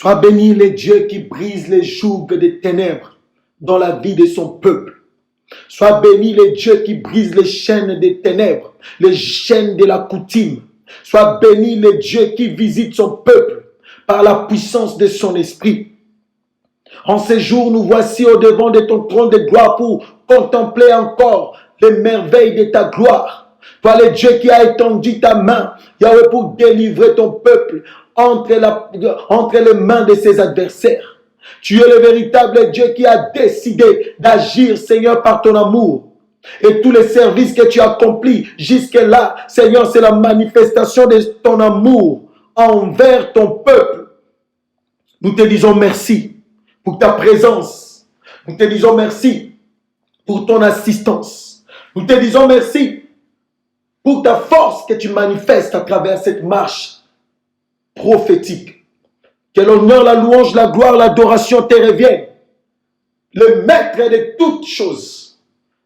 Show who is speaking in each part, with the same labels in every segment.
Speaker 1: Sois béni le Dieu qui brise les jougs des ténèbres dans la vie de son peuple. Sois béni le Dieu qui brise les chaînes des ténèbres, les chaînes de la coutume. Sois béni le Dieu qui visite son peuple par la puissance de son esprit. En ces jours, nous voici au devant de ton trône de gloire pour contempler encore les merveilles de ta gloire. Toi, le Dieu qui a étendu ta main, Yahweh, pour délivrer ton peuple entre les mains de ses adversaires. Tu es le véritable Dieu qui a décidé d'agir, Seigneur, par ton amour. Et tous les services que tu as accomplis jusque-là, Seigneur, c'est la manifestation de ton amour envers ton peuple. Nous te disons merci pour ta présence. Nous te disons merci pour ton assistance. Nous te disons merci pour ta force que tu manifestes à travers cette marche prophétique. Que l'honneur, la louange, la gloire, l'adoration te reviennent. Le maître de toutes choses.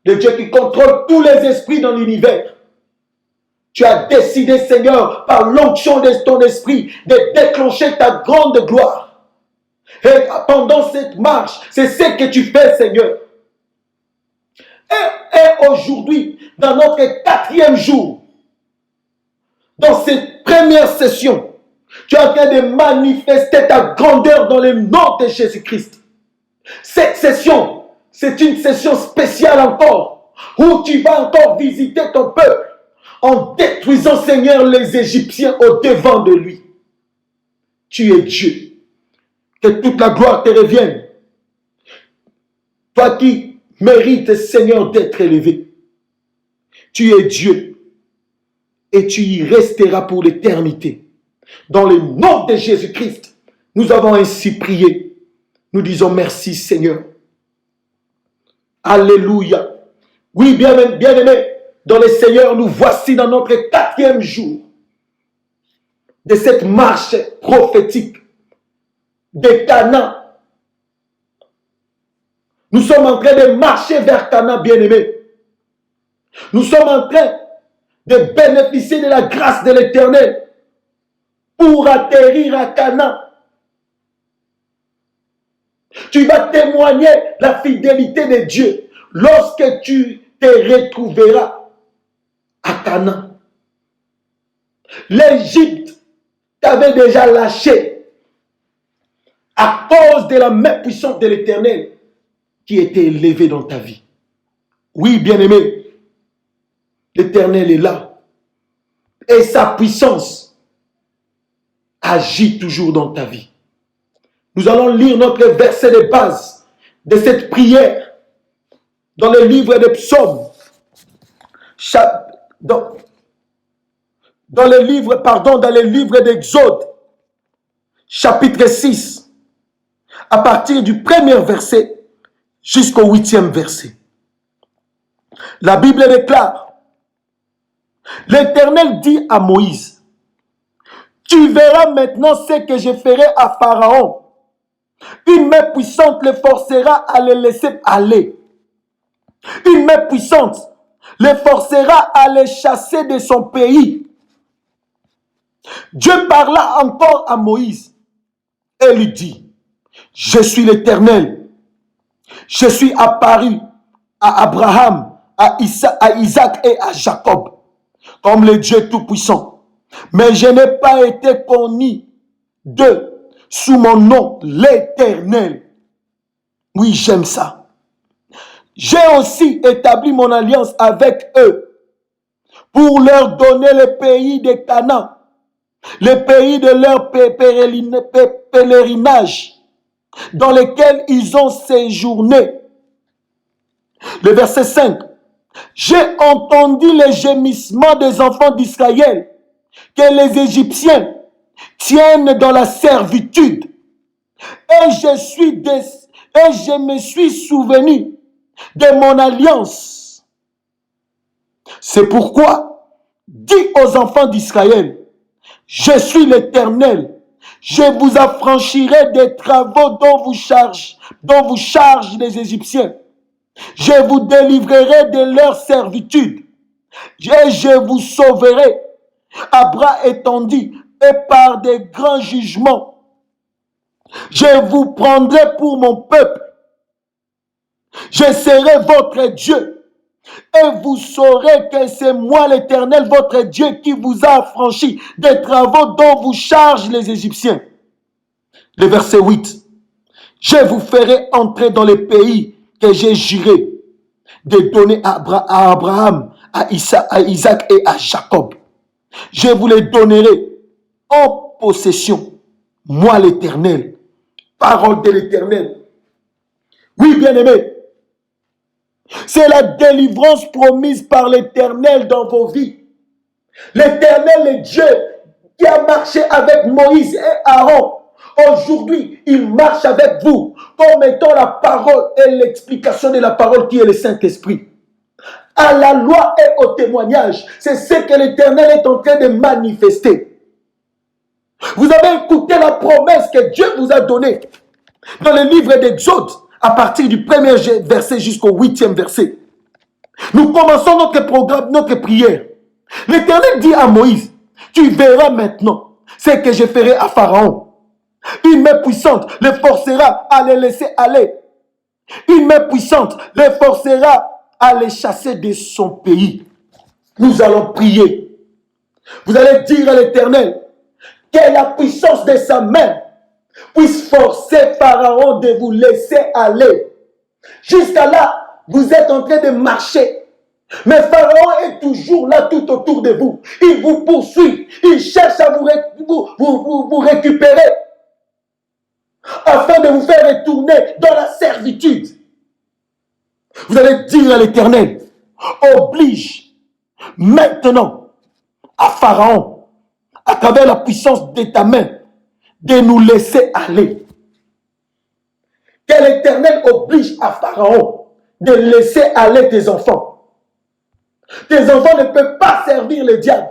Speaker 1: Le Dieu qui contrôle tous les esprits dans l'univers. Tu as décidé, Seigneur, par l'onction de ton esprit, de déclencher ta grande gloire. Et pendant cette marche, c'est ce que tu fais, Seigneur. Et aujourd'hui, dans notre 4e jour, dans cette première session, tu es en train de manifester ta grandeur dans le nom de Jésus-Christ. Cette session, c'est une session spéciale encore, où tu vas encore visiter ton peuple en détruisant, Seigneur, les Égyptiens au devant de lui. Tu es Dieu. Que toute la gloire te revienne. Toi qui mérites, Seigneur, d'être élevé. Tu es Dieu. Et tu y resteras pour l'éternité. Dans le nom de Jésus-Christ, nous avons ainsi prié. Nous disons merci, Seigneur. Alléluia. Oui, bien-aimés, dans le Seigneur, nous voici dans notre 4e jour de cette marche prophétique de Canaan. Nous sommes en train de marcher vers Canaan, bien-aimés. Nous sommes en train de bénéficier de la grâce de l'Éternel pour atterrir à Canaan. Tu vas témoigner la fidélité de Dieu lorsque tu te retrouveras à Canaan. L'Égypte t'avait déjà lâché à cause de la main puissante de l'Éternel qui était élevée dans ta vie. Oui, bien-aimé, l'Éternel est là et sa puissance agit toujours dans ta vie. Nous allons lire notre verset de base de cette prière dans le livre des Psaumes, dans le livre d'Exode, chapitre 6, à partir du 1er verset jusqu'au 8e verset. La Bible déclare: l'Éternel dit à Moïse, tu verras maintenant ce que je ferai à Pharaon. Une main puissante le forcera à le laisser aller. Une main puissante le forcera à le chasser de son pays. Dieu parla encore à Moïse et lui dit, je suis l'Éternel. Je suis apparu à Abraham, à Isaac et à Jacob comme le Dieu Tout-Puissant. Mais je n'ai pas été connu d'eux sous mon nom, l'Éternel. Oui, j'aime ça. J'ai aussi établi mon alliance avec eux pour leur donner le pays de Canaan, le pays de leur pèlerinage dans lequel ils ont séjourné. Le verset 5. J'ai entendu les gémissements des enfants d'Israël que les Égyptiens tiennent dans la servitude. Et je me suis souvenu de mon alliance. C'est pourquoi, dis aux enfants d'Israël, je suis l'Éternel. Je vous affranchirai des travaux dont vous chargent les Égyptiens. Je vous délivrerai de leur servitude. Et je vous sauverai à bras étendus et par des grands jugements. Je vous prendrai pour mon peuple. Je serai votre Dieu. Et vous saurez que c'est moi l'Éternel, votre Dieu, qui vous a affranchi des travaux dont vous chargent les Égyptiens. Le verset 8. Je vous ferai entrer dans le pays que j'ai juré de donner à Abraham, à Isaac et à Jacob. Je vous les donnerai en possession. Moi l'Éternel. Parole de l'Éternel. Oui, bien-aimés. C'est la délivrance promise par l'Éternel dans vos vies. L'Éternel est Dieu qui a marché avec Moïse et Aaron. Aujourd'hui, il marche avec vous comme étant la parole et l'explication de la parole qui est le Saint-Esprit. À la loi et au témoignage, c'est ce que l'Éternel est en train de manifester. Vous avez écouté la promesse que Dieu vous a donnée dans le livre d'Exode, à partir du premier verset jusqu'au 8e verset. Nous commençons notre programme, notre prière. L'Éternel dit à Moïse, tu verras maintenant ce que je ferai à Pharaon. Une main puissante le forcera à les laisser aller. Une main puissante le forcera à les chasser de son pays. Nous allons prier. Vous allez dire à l'Éternel que la puissance de sa main puisse forcer Pharaon de vous laisser aller. Jusqu'à là, vous êtes en train de marcher. Mais Pharaon est toujours là tout autour de vous. Il vous poursuit. Il cherche à vous récupérer afin de vous faire retourner dans la servitude. Vous allez dire à l'Éternel, oblige maintenant à Pharaon, à travers la puissance de ta main, de nous laisser aller. Que l'Éternel oblige à Pharaon de laisser aller tes enfants. Tes enfants ne peuvent pas servir le diable.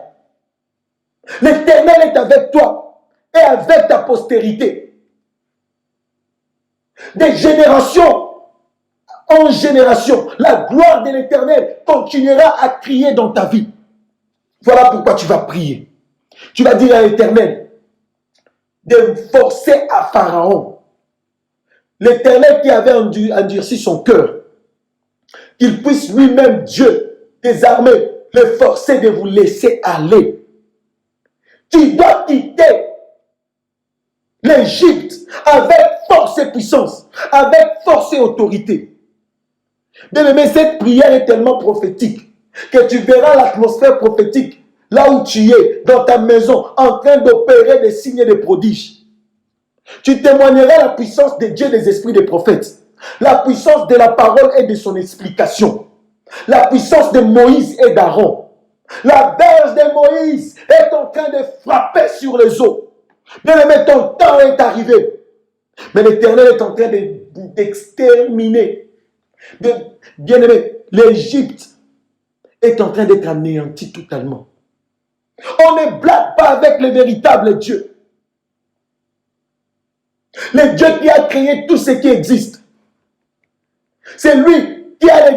Speaker 1: L'Éternel est avec toi et avec ta postérité. Des générations en génération, la gloire de l'Éternel continuera à crier dans ta vie. Voilà pourquoi tu vas prier. Tu vas dire à l'Éternel de forcer à Pharaon, l'Éternel qui avait endurci son cœur, qu'il puisse lui-même, Dieu des armées, le forcer de vous laisser aller. Tu dois quitter l'Égypte avec force et puissance, avec force et autorité. Bien-aimé, cette prière est tellement prophétique que tu verras l'atmosphère prophétique là où tu es, dans ta maison, en train d'opérer des signes et des prodiges. Tu témoigneras la puissance de Dieu des esprits des prophètes, la puissance de la parole et de son explication, la puissance de Moïse et d'Aaron. La berge de Moïse est en train de frapper sur les eaux. Bien-aimé, ton temps est arrivé. Mais l'Éternel est en train d'exterminer. Bien-aimé, l'Égypte est en train d'être anéantie totalement. On ne blague pas avec le véritable Dieu. Le Dieu qui a créé tout ce qui existe. C'est lui qui a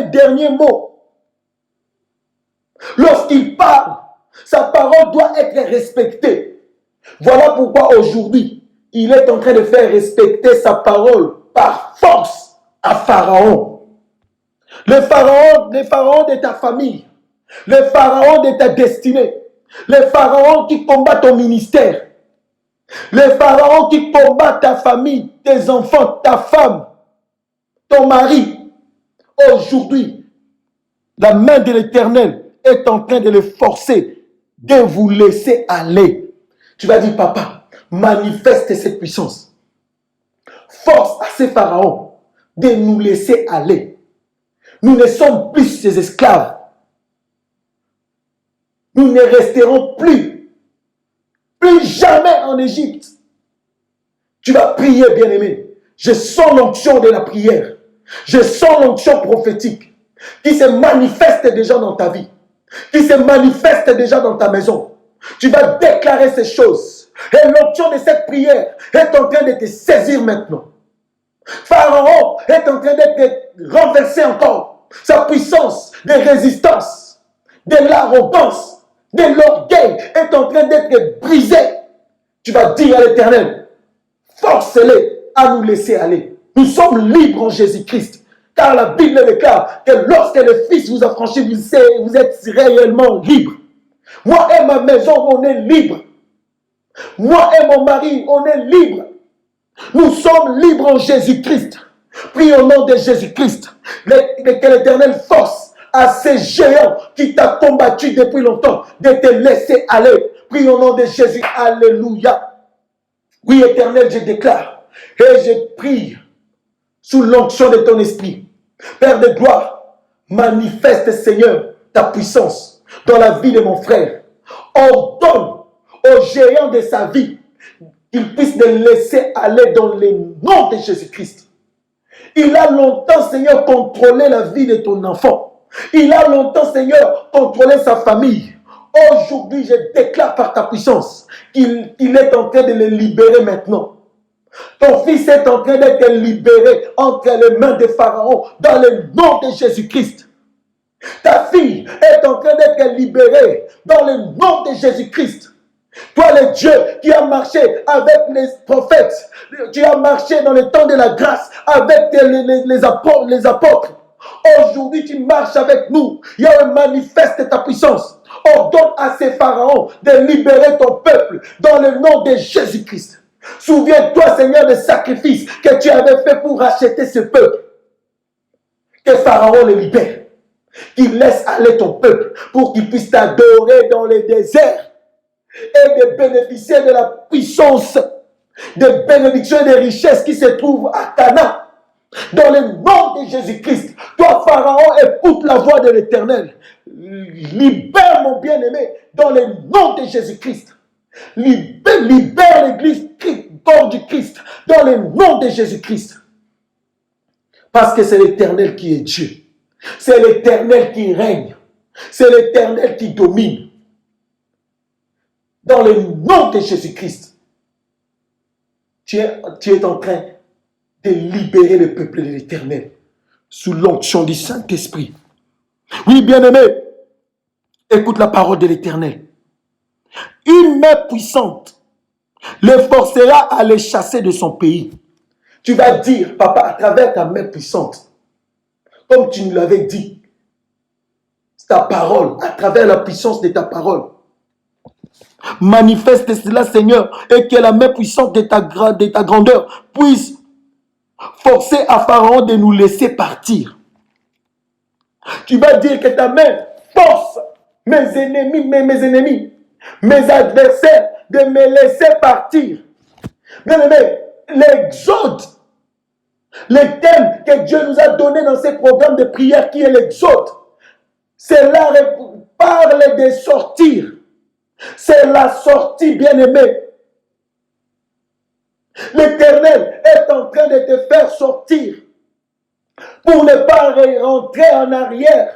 Speaker 1: les derniers mots. Lorsqu'il parle, sa parole doit être respectée. Voilà pourquoi aujourd'hui, il est en train de faire respecter sa parole par force à Pharaon. Le pharaon de ta famille, le pharaon de ta destinée, le pharaon qui combat ton ministère, le pharaon qui combat ta famille, tes enfants, ta femme, ton mari. Aujourd'hui, la main de l'Éternel est en train de le forcer de vous laisser aller. Tu vas dire, papa, manifeste cette puissance. Force à ces pharaons de nous laisser aller. Nous ne sommes plus ses esclaves. Nous ne resterons plus jamais en Égypte. Tu vas prier, bien-aimé. Je sens l'onction de la prière. Je sens l'onction prophétique qui se manifeste déjà dans ta vie, qui se manifeste déjà dans ta maison. Tu vas déclarer ces choses. Et l'onction de cette prière est en train de te saisir maintenant. Pharaon est en train d'être renversé encore. Sa puissance de résistance, de l'arrogance, de l'orgueil est en train d'être brisée. Tu vas dire à l'Éternel, Force-les à nous laisser aller. Nous sommes libres en Jésus-Christ. Car la Bible déclare que lorsque le Fils vous a franchi, vous êtes réellement libre. Moi et ma maison, on est libre. Moi et mon mari, on est libre. Nous sommes libres en Jésus-Christ. Prie au nom de Jésus-Christ. Que l'Éternel force à ces géants qui t'ont combattu depuis longtemps de te laisser aller. Prie au nom de Jésus. Alléluia. Oui, Éternel, je déclare et je prie sous l'onction de ton esprit. Père de gloire, manifeste, Seigneur, ta puissance dans la vie de mon frère. Ordonne aux géants de sa vie qu'il puisse le laisser aller dans le nom de Jésus-Christ. Il a longtemps, Seigneur, contrôlé la vie de ton enfant. Il a longtemps, Seigneur, contrôlé sa famille. Aujourd'hui, je déclare par ta puissance qu'il est en train de le libérer maintenant. Ton fils est en train d'être libéré entre les mains de Pharaon dans le nom de Jésus-Christ. Ta fille est en train d'être libérée dans le nom de Jésus-Christ. Toi, le Dieu qui a marché avec les prophètes, tu as marché dans le temps de la grâce avec les apôtres. Aujourd'hui, tu marches avec nous. Il y a un manifeste ta puissance. Ordonne à ces pharaons de libérer ton peuple dans le nom de Jésus-Christ. Souviens-toi, Seigneur, des sacrifices que tu avais fait pour racheter ce peuple. Que Pharaon le libère. Qu'il laisse aller ton peuple pour qu'il puisse t'adorer dans les déserts et de bénéficier de la puissance, des bénédictions et des richesses qui se trouvent à Canaan. Dans le nom de Jésus-Christ, toi, Pharaon, écoute la voix de l'Éternel. Libère mon bien-aimé dans le nom de Jésus-Christ. Libère l'église corps du Christ dans le nom de Jésus-Christ. Parce que c'est l'Éternel qui est Dieu. C'est l'Éternel qui règne. C'est l'Éternel qui domine. Dans le nom de Jésus-Christ, tu es en train de libérer le peuple de l'Éternel sous l'onction du Saint-Esprit. Oui, bien-aimé, écoute la parole de l'Éternel. Une main puissante le forcera à les chasser de son pays. Tu vas dire, papa, à travers ta main puissante, comme tu nous l'avais dit, ta parole, à travers la puissance de ta parole, manifeste cela, Seigneur, et que la main puissante de ta grandeur puisse forcer à Pharaon de nous laisser partir. Tu vas dire que ta main force mes ennemis, mes adversaires de me laisser partir. Bien aimé, l'exode, le thème que Dieu nous a donné dans ces programmes de prière qui est l'exode, c'est là parle de sortir. C'est la sortie, bien-aimé. L'Éternel est en train de te faire sortir pour ne pas rentrer en arrière.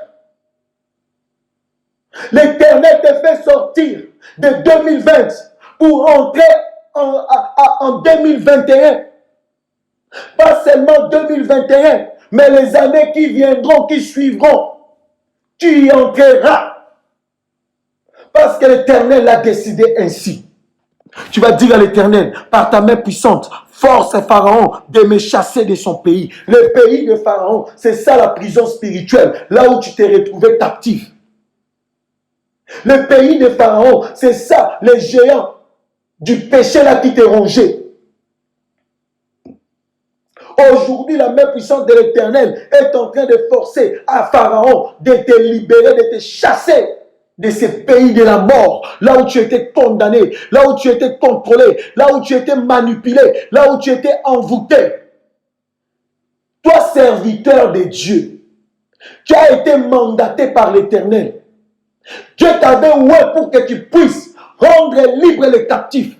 Speaker 1: L'Éternel te fait sortir de 2020 pour entrer en 2021. Pas seulement 2021, mais les années qui viendront, qui suivront, tu y entreras. Parce que l'Éternel a décidé ainsi. Tu vas dire à l'Éternel, par ta main puissante, force à Pharaon de me chasser de son pays. Le pays de Pharaon, c'est ça la prison spirituelle, là où tu t'es retrouvé captif. Le pays de Pharaon, c'est ça, les géants du péché là qui t'ont rongé. Aujourd'hui, la main puissante de l'Éternel est en train de forcer à Pharaon de te libérer, de te chasser de ce pays de la mort, là où tu étais condamné, là où tu étais contrôlé, là où tu étais manipulé, là où tu étais envoûté. Toi, serviteur de Dieu, tu as été mandaté par l'Éternel. Dieu t'avait oué pour que tu puisses rendre libre les captifs.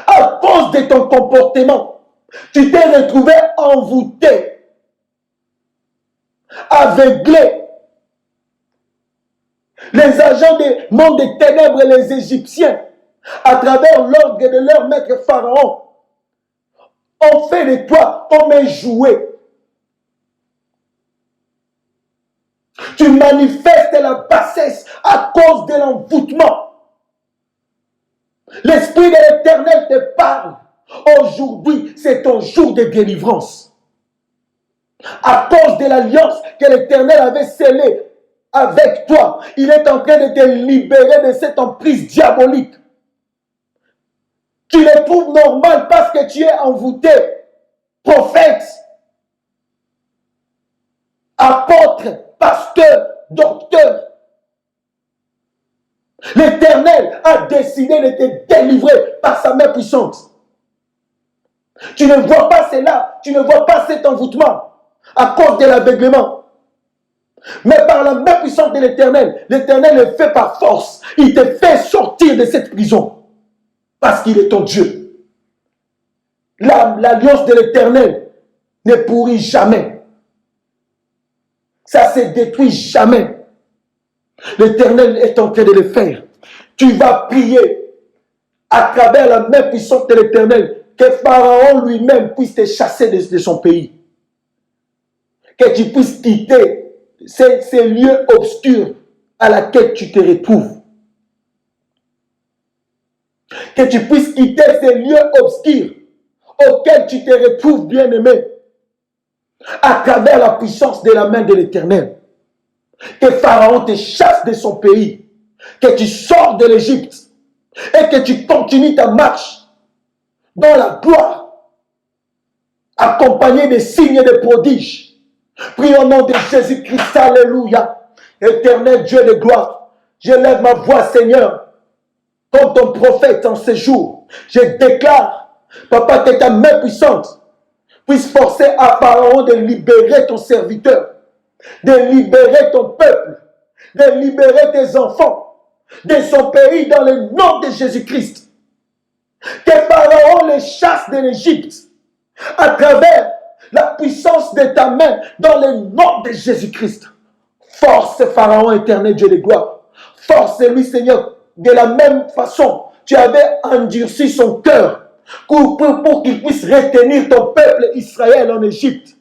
Speaker 1: À cause de ton comportement, tu t'es retrouvé envoûté, aveuglé. Les agents du monde des ténèbres, les Égyptiens, à travers l'ordre de leur maître Pharaon, ont fait de toi comme un jouet. Tu manifestes la bassesse à cause de l'envoûtement. L'Esprit de l'Éternel te parle. Aujourd'hui, c'est ton jour de délivrance. À cause de l'alliance que l'Éternel avait scellée avec toi, il est en train de te libérer de cette emprise diabolique. Tu le trouves normal parce que tu es envoûté. Prophète, apôtre, pasteur, docteur. L'Éternel a décidé de te délivrer par sa main puissante. Tu ne vois pas cela, tu ne vois pas cet envoûtement à cause de l'aveuglement. Mais par la main puissante de l'Éternel, l'Éternel le fait par force. Il te fait sortir de cette prison parce qu'il est ton Dieu. L'alliance de l'Éternel ne pourrit jamais. Ça ne se détruit jamais. L'Éternel est en train de le faire. Tu vas prier à travers la main puissante de l'Éternel que Pharaon lui-même puisse te chasser de son pays. Que tu puisses quitter ces lieux obscurs à laquelle tu te retrouves. Que tu puisses quitter ces lieux obscurs auxquels tu te retrouves, bien-aimé, à travers la puissance de la main de l'Éternel. Que Pharaon te chasse de son pays, que tu sors de l'Égypte et que tu continues ta marche dans la gloire, accompagné des signes et des prodiges. Prie au nom de Jésus-Christ, alléluia. Éternel Dieu de gloire, je lève ma voix, Seigneur, comme ton prophète en ce jour. Je déclare, Papa, que ta main puissante puisse forcer à Pharaon de libérer ton serviteur, de libérer ton peuple, de libérer tes enfants de son pays dans le nom de Jésus-Christ. Que Pharaon les chasse de l'Égypte à travers la puissance de ta main dans le nom de Jésus-Christ. Force Pharaon, éternel Dieu de gloire. Force-lui, Seigneur, de la même façon. Tu avais endurci son cœur pour qu'il puisse retenir ton peuple Israël en Égypte.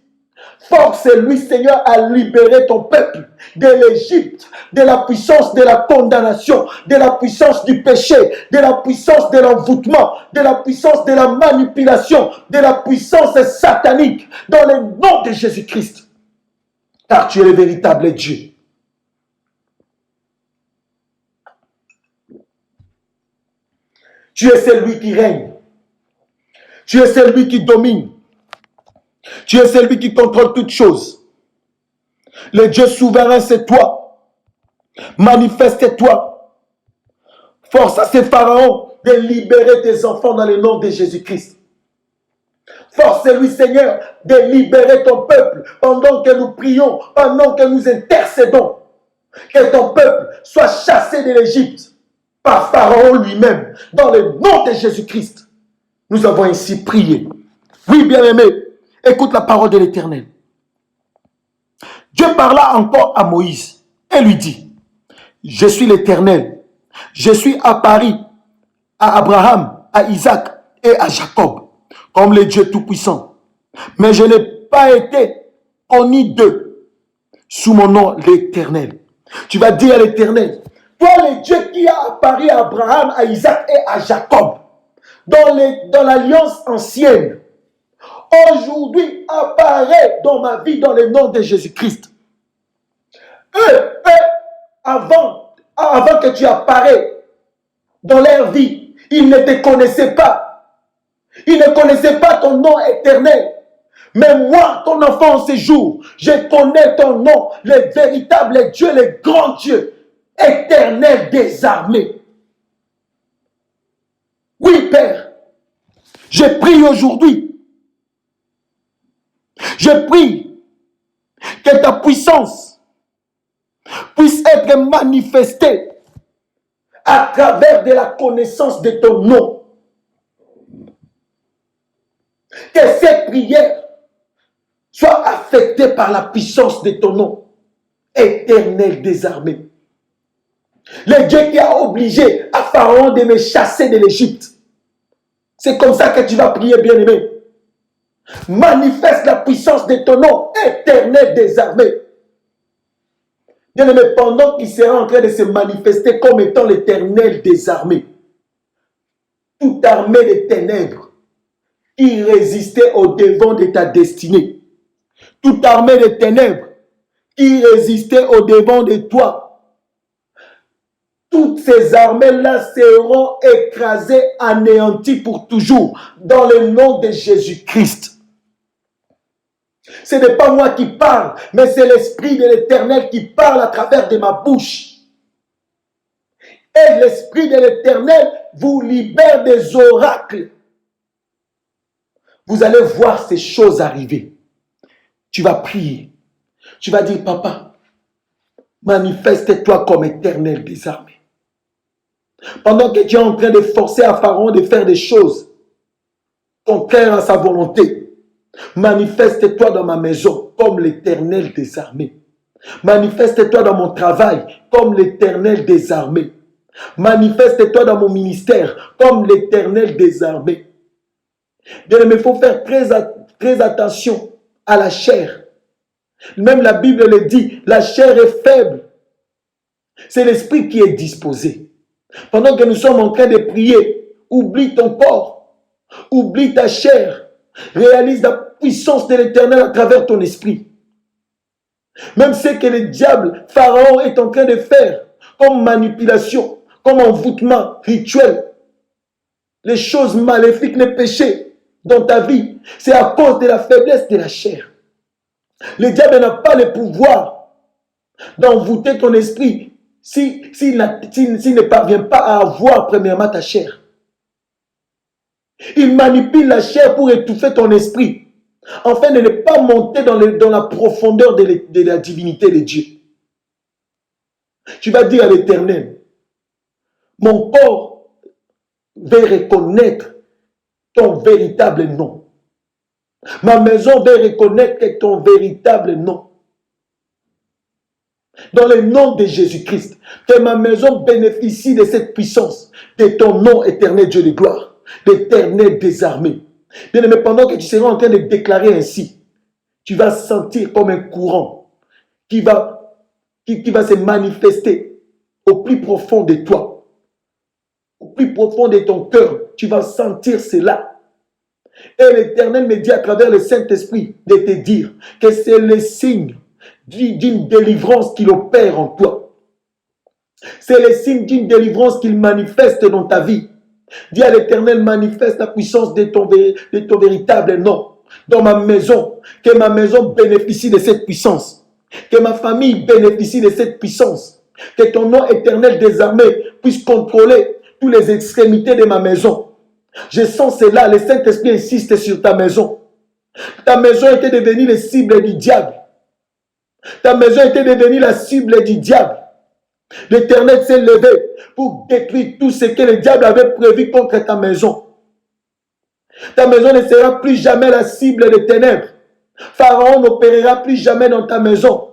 Speaker 1: Force-lui, Seigneur, à libérer ton peuple de l'Égypte, de la puissance de la condamnation, de la puissance du péché, de la puissance de l'envoûtement, de la puissance de la manipulation, de la puissance satanique, dans le nom de Jésus-Christ. Car tu es le véritable Dieu. Tu es celui qui règne. Tu es celui qui domine. Tu es celui qui contrôle toutes choses. Le Dieu souverain, c'est toi. Manifeste-toi. Force à ces pharaons de libérer tes enfants dans le nom de Jésus-Christ. Force-lui, Seigneur, de libérer ton peuple pendant que nous prions, pendant que nous intercédons. Que ton peuple soit chassé de l'Égypte par Pharaon lui-même. Dans le nom de Jésus-Christ, nous avons ainsi prié. Oui, bien-aimé, écoute la parole de l'Éternel. Dieu parla encore à Moïse et lui dit, je suis l'Éternel, je suis apparu à Abraham, à Isaac et à Jacob, comme le Dieu Tout-Puissant. Mais je n'ai pas été connu d'eux sous mon nom l'Éternel. Tu vas dire à l'Éternel, toi le Dieu qui a apparu à Abraham, à Isaac et à Jacob, dans l'alliance ancienne, aujourd'hui apparaît dans ma vie dans le nom de Jésus-Christ. Eux, avant que tu apparais dans leur vie, ils ne te connaissaient pas. Ils ne connaissaient pas ton nom éternel. Mais moi, ton enfant en ce jour, je connais ton nom, le véritable Dieu, le grand Dieu, éternel des armées. Oui, Père, je prie aujourd'hui. Je prie que ta puissance puisse être manifestée à travers de la connaissance de ton nom. Que cette prière soit affectée par la puissance de ton nom, éternel des armées. Le Dieu qui a obligé à Pharaon de me chasser de l'Égypte. C'est comme ça que tu vas prier, bien-aimé. Manifeste la puissance de ton nom, éternel des armées. Bien-aimé, pendant qu'il sera en train de se manifester comme étant l'éternel des armées, toute armée des ténèbres qui résistait au devant de ta destinée, toute armée des ténèbres qui résistait au devant de toi, toutes ces armées-là seront écrasées, anéanties pour toujours, dans le nom de Jésus-Christ. Ce n'est pas moi qui parle, mais c'est l'Esprit de l'Éternel qui parle à travers de ma bouche. Et l'Esprit de l'Éternel vous libère des oracles. Vous allez voir ces choses arriver. Tu vas prier. Tu vas dire, papa, manifeste-toi comme Éternel des armées. Pendant que tu es en train de forcer à Pharaon de faire des choses contraires à sa volonté, manifeste-toi dans ma maison comme l'Éternel des armées. Manifeste-toi dans mon travail comme l'Éternel des armées. Manifeste-toi dans mon ministère comme l'Éternel des armées. Bien, mais il faut faire très attention à la chair. Même la Bible le dit, la chair est faible. C'est l'esprit qui est disposé. Pendant que nous sommes en train de prier, oublie ton corps, oublie ta chair, réalise la puissance de l'Éternel à travers ton esprit. Même ce que le diable, Pharaon, est en train de faire comme manipulation, comme envoûtement rituel, les choses maléfiques, les péchés dans ta vie, c'est à cause de la faiblesse de la chair. Le diable n'a pas le pouvoir d'envoûter ton esprit s'il ne parvient pas à avoir premièrement ta chair. Il manipule la chair pour étouffer ton esprit, afin de ne pas monter dans la profondeur de la divinité de Dieu. Tu vas dire à l'Éternel, mon corps va reconnaître ton véritable nom. Ma maison va reconnaître ton véritable nom. Dans le nom de Jésus-Christ, que ma maison bénéficie de cette puissance, de ton nom éternel Dieu de gloire, l'Éternel des armées. Bien aimé, pendant que tu seras en train de déclarer ainsi, tu vas sentir comme un courant qui va se manifester au plus profond de toi, au plus profond de ton cœur. Tu vas sentir cela. Et l'Éternel me dit à travers le Saint-Esprit de te dire que c'est le signe d'une délivrance qu'il opère en toi. C'est le signe d'une délivrance qu'il manifeste dans ta vie. Dis à l'Éternel, manifeste la puissance de ton véritable nom dans ma maison. Que ma maison bénéficie de cette puissance. Que ma famille bénéficie de cette puissance. Que ton nom éternel des armées puisse contrôler toutes les extrémités de ma maison. Je sens cela, le Saint-Esprit insiste sur ta maison. Ta maison était devenue la cible du diable. Ta maison était devenue la cible du diable. L'Éternel s'est levé pour détruire tout ce que le diable avait prévu contre ta maison. Ta maison ne sera plus jamais la cible des ténèbres. Pharaon n'opérera plus jamais dans ta maison.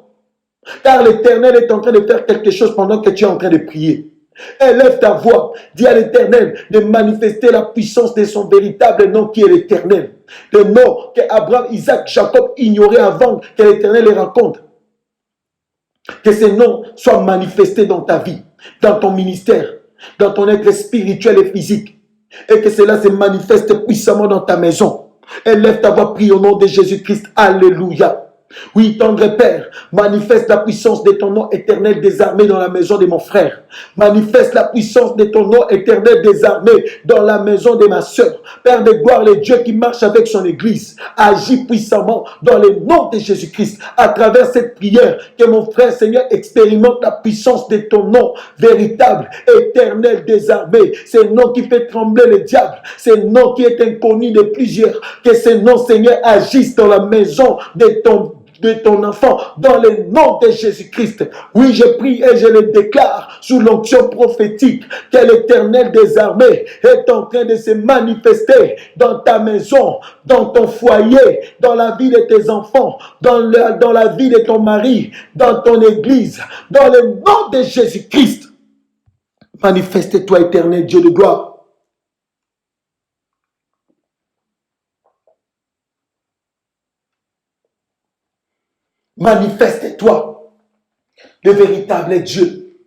Speaker 1: Car l'Éternel est en train de faire quelque chose pendant que tu es en train de prier. Élève ta voix, dis à l'Éternel de manifester la puissance de son véritable nom qui est l'Éternel. Le nom que Abraham, Isaac, Jacob ignoraient avant que l'Éternel les rencontre. Que ce nom soit manifesté dans ta vie, dans ton ministère, dans ton être spirituel et physique. Et que cela se manifeste puissamment dans ta maison. Élève ta voix, prie au nom de Jésus-Christ. Alléluia. Oui, tendre Père, manifeste la puissance de ton nom éternel des armées dans la maison de mon frère. Manifeste la puissance de ton nom éternel des armées dans la maison de ma soeur. Père de gloire, le Dieu qui marche avec son église, agit puissamment dans le nom de Jésus-Christ. À travers cette prière, que mon frère Seigneur expérimente la puissance de ton nom véritable, éternel des armées. C'est le nom qui fait trembler le diable. C'est le nom qui est inconnu de plusieurs. Que ce nom, Seigneur, agisse dans la maison de ton enfant, dans le nom de Jésus-Christ. Oui, je prie et je le déclare sous l'onction prophétique que l'Éternel des armées est en train de se manifester dans ta maison, dans ton foyer, dans la vie de tes enfants, dans la vie de ton mari, dans ton église, dans le nom de Jésus-Christ. Manifeste-toi, Éternel Dieu de gloire. Manifeste-toi, le véritable Dieu.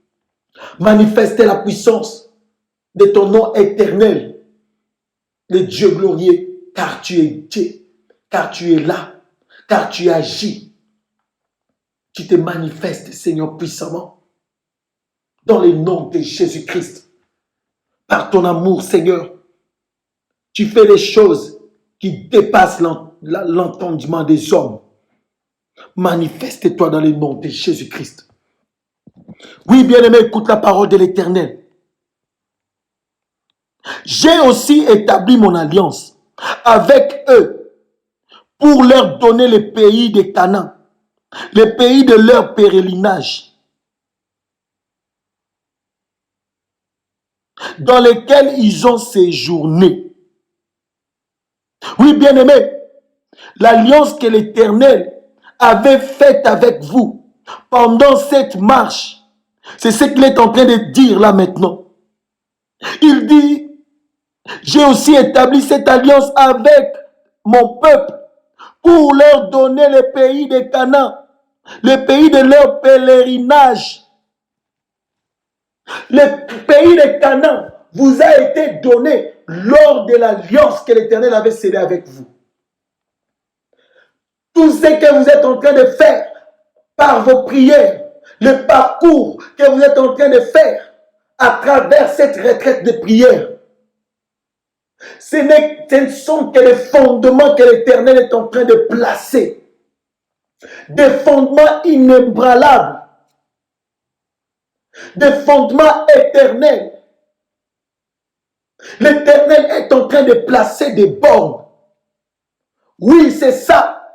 Speaker 1: Manifeste la puissance de ton nom éternel le Dieu glorieux, car tu es Dieu, car tu es là, car tu agis. Tu te manifestes, Seigneur, puissamment, dans le nom de Jésus-Christ. Par ton amour, Seigneur, tu fais les choses qui dépassent l'entendement des hommes. Manifeste-toi dans le nom de Jésus-Christ. Oui, bien-aimé, écoute la parole de l'Éternel. J'ai aussi établi mon alliance avec eux pour leur donner le pays de Canaan, le pays de leur pèlerinage, dans lequel ils ont séjourné. Oui, bien-aimé, l'alliance que l'Éternel avait faite avec vous pendant cette marche, c'est ce qu'il est en train de dire là maintenant. Il dit, j'ai aussi établi cette alliance avec mon peuple pour leur donner le pays de Canaan, le pays de leur pèlerinage. Le pays de Canaan vous a été donné lors de l'alliance que l'Éternel avait scellée avec vous. Tout ce que vous êtes en train de faire par vos prières, le parcours que vous êtes en train de faire à travers cette retraite de prière, ce ne sont que les fondements que l'Éternel est en train de placer. Des fondements inébranlables. Des fondements éternels. L'Éternel est en train de placer des bornes. Oui, c'est ça.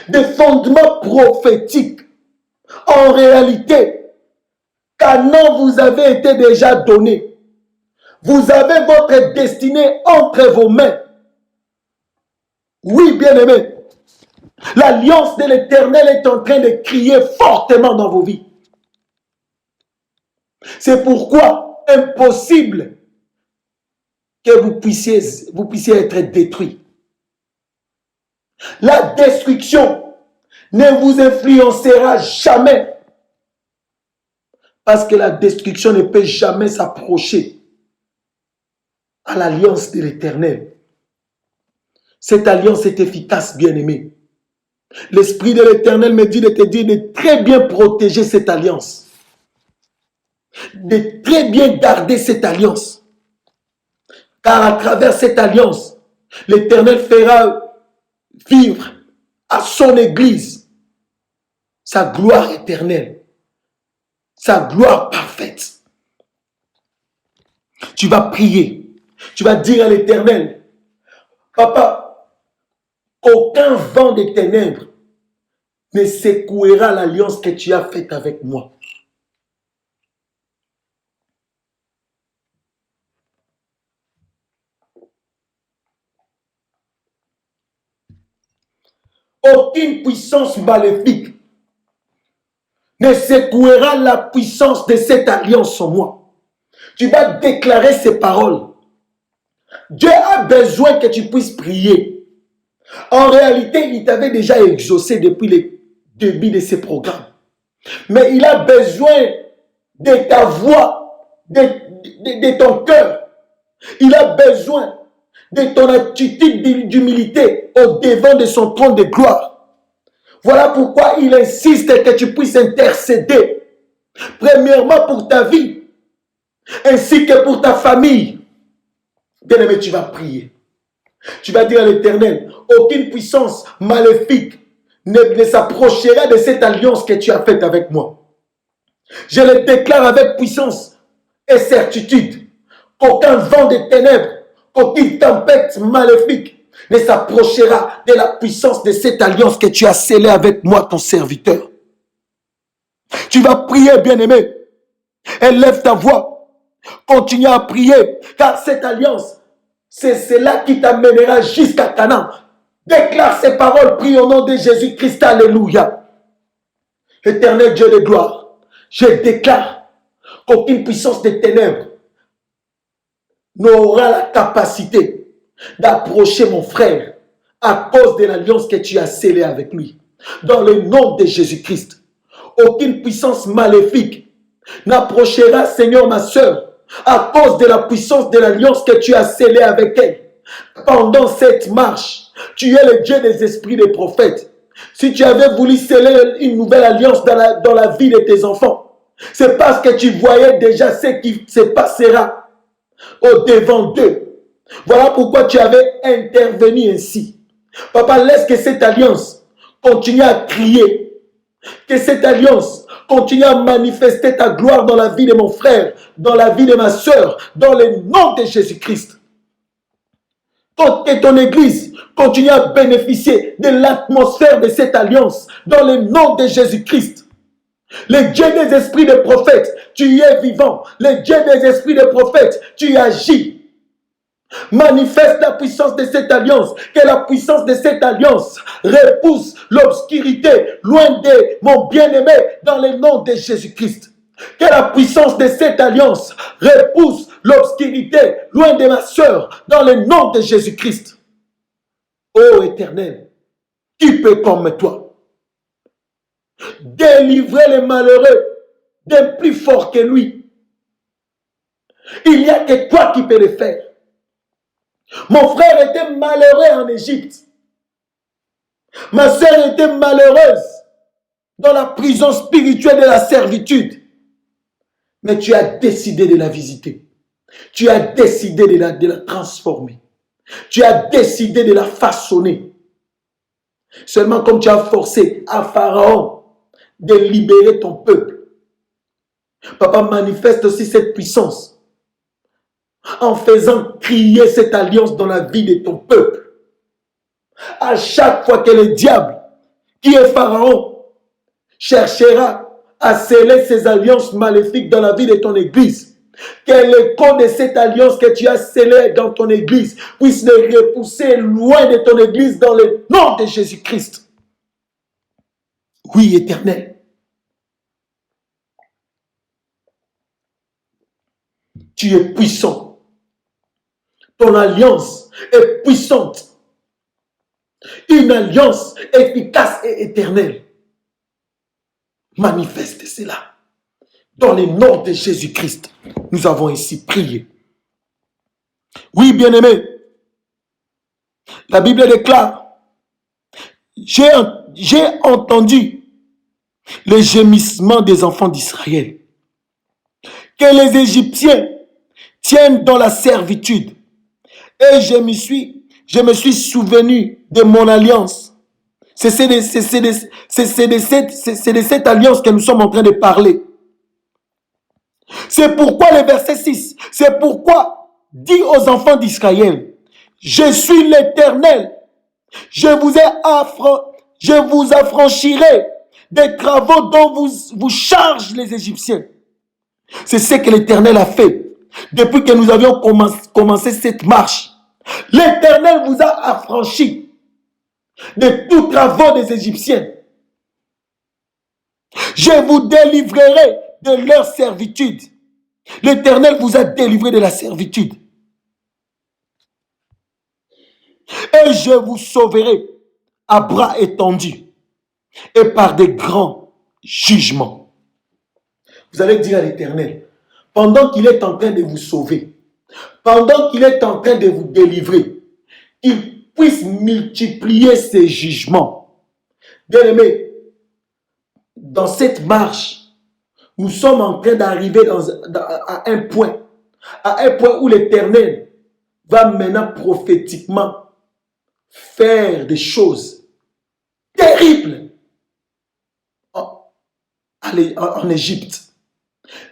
Speaker 1: Des fondements prophétiques. En réalité, Canaan vous avait été déjà donné. Vous avez votre destinée entre vos mains. Oui, bien-aimés. L'alliance de l'Éternel est en train de crier fortement dans vos vies. C'est pourquoi impossible que vous puissiez être détruits. La destruction ne vous influencera jamais. Parce que la destruction ne peut jamais s'approcher à l'alliance de l'Éternel. Cette alliance est efficace, bien-aimé. L'Esprit de l'Éternel me dit de te dire de très bien protéger cette alliance. De très bien garder cette alliance. Car à travers cette alliance, l'Éternel fera vivre à son Église sa gloire éternelle, sa gloire parfaite. Tu vas prier, tu vas dire à l'Éternel, Papa, aucun vent des ténèbres ne secouera l'alliance que tu as faite avec moi. Aucune puissance maléfique ne secouera la puissance de cette alliance en moi. Tu vas déclarer ces paroles. Dieu a besoin que tu puisses prier. En réalité, il t'avait déjà exaucé depuis le début de ces programmes. Mais il a besoin de ta voix, de ton cœur. Il a besoin de ton attitude d'humilité au devant de son trône de gloire. Voilà pourquoi il insiste que tu puisses intercéder. Premièrement pour ta vie, ainsi que pour ta famille. Bien-aimé, tu vas prier. Tu vas dire à l'Éternel, aucune puissance maléfique ne s'approchera de cette alliance que tu as faite avec moi. Je le déclare avec puissance et certitude qu'aucun vent de ténèbres, aucune tempête maléfique ne s'approchera de la puissance de cette alliance que tu as scellée avec moi, ton serviteur. Tu vas prier, bien-aimé. Élève ta voix. Continue à prier, car cette alliance, c'est cela qui t'amènera jusqu'à Canaan. Déclare ces paroles, prie au nom de Jésus-Christ. Alléluia. Éternel Dieu de gloire, je déclare qu'aucune puissance des ténèbres n'aura la capacité d'approcher mon frère à cause de l'alliance que tu as scellée avec lui. Dans le nom de Jésus-Christ, aucune puissance maléfique n'approchera, Seigneur, ma soeur, à cause de la puissance de l'alliance que tu as scellée avec elle. Pendant cette marche, tu es le Dieu des esprits des prophètes. Si tu avais voulu sceller une nouvelle alliance dans la vie de tes enfants, c'est parce que tu voyais déjà ce qui se passera au devant d'eux. Voilà pourquoi tu avais intervenu ainsi. Papa, laisse que cette alliance continue à crier, que cette alliance continue à manifester ta gloire dans la vie de mon frère, dans la vie de ma soeur, dans le nom de Jésus-Christ. Que ton église continue à bénéficier de l'atmosphère de cette alliance dans le nom de Jésus-Christ. Le Dieu des esprits des prophètes, tu es vivant. Le Dieu des esprits des prophètes, tu agis. Manifeste la puissance de cette alliance. Que la puissance de cette alliance repousse l'obscurité loin de mon bien-aimé dans le nom de Jésus-Christ. Que la puissance de cette alliance repousse l'obscurité loin de ma soeur dans le nom de Jésus-Christ. Ô Éternel, qui peut comme toi délivrer les malheureux d'un plus fort que lui? Il n'y a que toi qui peux le faire. Mon frère était malheureux en Égypte. Ma soeur était malheureuse dans la prison spirituelle de la servitude. Mais tu as décidé de la visiter. Tu as décidé de la transformer. Tu as décidé de la façonner. Seulement comme tu as forcé à Pharaon de libérer ton peuple. Papa, manifeste aussi cette puissance en faisant crier cette alliance dans la vie de ton peuple. À chaque fois que le diable, qui est Pharaon, cherchera à sceller ses alliances maléfiques dans la vie de ton église, que l'écho de cette alliance que tu as scellée dans ton église puisse le repousser loin de ton église dans le nom de Jésus-Christ. Oui, Éternel. Tu es puissant. Ton alliance est puissante. Une alliance efficace et éternelle. Manifeste cela. Dans le nom de Jésus-Christ, nous avons ainsi prié. Oui, bien-aimé, la Bible déclare, j'ai entendu les gémissements des enfants d'Israël, que les Égyptiens tiennent dans la servitude, et je me suis souvenu de mon alliance. C'est de cette alliance que nous sommes en train de parler. C'est pourquoi le verset 6, c'est pourquoi dit aux enfants d'Israël, je suis l'Éternel, je vous affranchirai des travaux dont vous chargent les Égyptiens. C'est ce que l'Éternel a fait depuis que nous avions commencé cette marche. L'Éternel vous a affranchi de tous travaux des Égyptiens. Je vous délivrerai de leur servitude. L'Éternel vous a délivré de la servitude. Et je vous sauverai à bras étendus et par des grands jugements. Vous allez dire à l'Éternel, pendant qu'il est en train de vous sauver, pendant qu'il est en train de vous délivrer, qu'il puisse multiplier ses jugements. Bien-aimés, dans cette marche, nous sommes en train d'arriver à un point où l'Éternel va maintenant prophétiquement faire des choses terribles en Égypte.